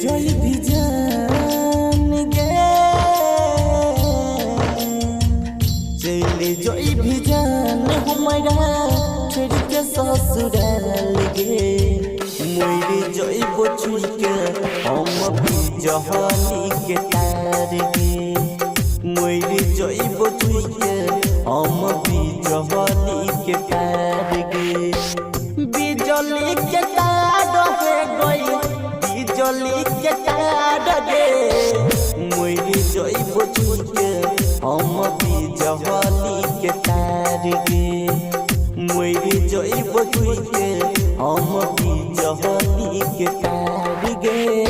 जई भी जान गे चले जई भी जान हमारा छोड़ के ससुराल गे मोरे जई बचुई के हम भी जहानी के तार गे मोरे जई बचुई के हम भी जहानी के तार गे बिजली के तार है गई बिजली के तार गे मोरे जई बचुई के हम भी जहानी के तार गे मोरे जई बचुई के हम भी जहानी के तार गे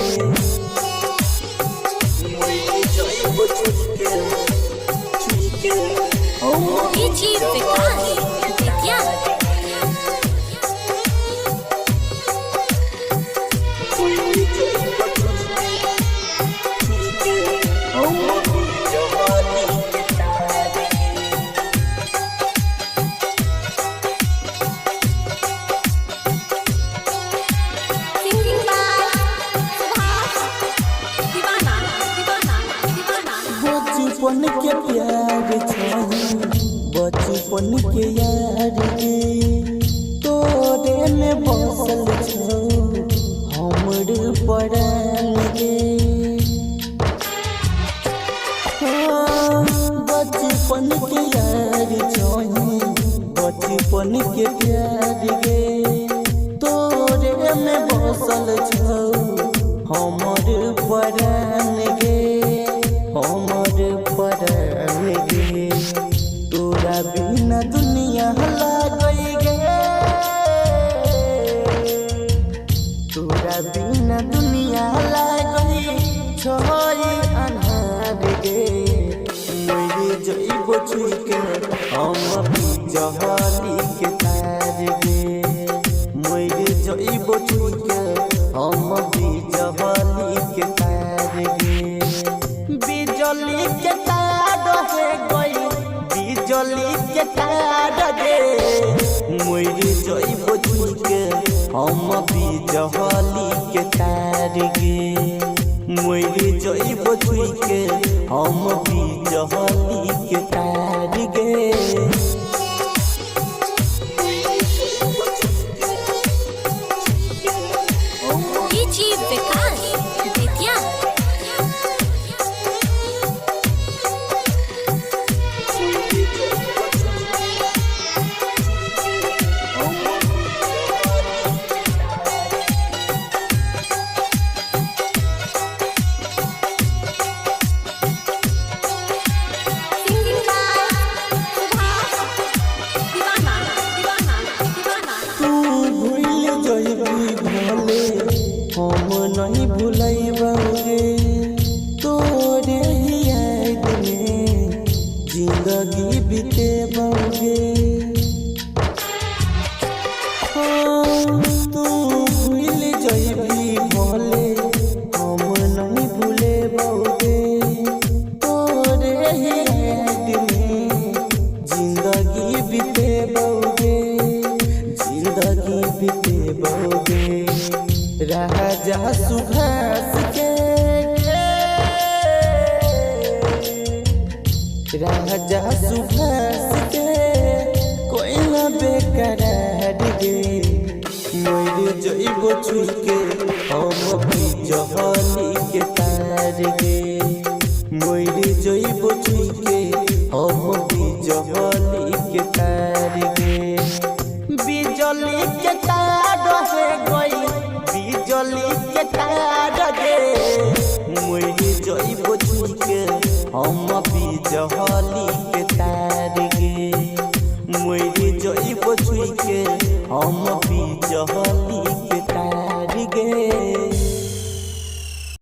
मोरे जई बचुई के डीजे विकास क्या बचपन के प्यार बचपन के यार गे तोरे में बसल छो हमर परान गे बचपन के यार छो बचपन के प्यार गे तोरे में बसल छो हमर परान गे हमर परान गे तोरा बिना दुनिया लागई गे तोरा बिना दुनिया लागई छोई अन्हार गे मोरे जई बचुई के हम भी जहानी के तार गे मोरे जई बचुई के हम भी जहानी के तार गे बिजली के तार है गई बिजली के तार गे मोरे जई बचुई के हम भी जहानी के तार गे मोरे जई बचुई के हम भी जहानी के तार गे डीजे विकास क्या हम नहीं भूलैबे तोरे ही याद में जिंदगी बितेबे तू भूल जइबी भले हम नहीं भूलेबे तोरे ही याद में जिंदगी बितेबे जिंदगी बितेबे राजा सुभाष के राजा सुभाष के कोई न बेकरार गे मोरे जई बचुई के हम भी जहानी के तार गे मोरे जई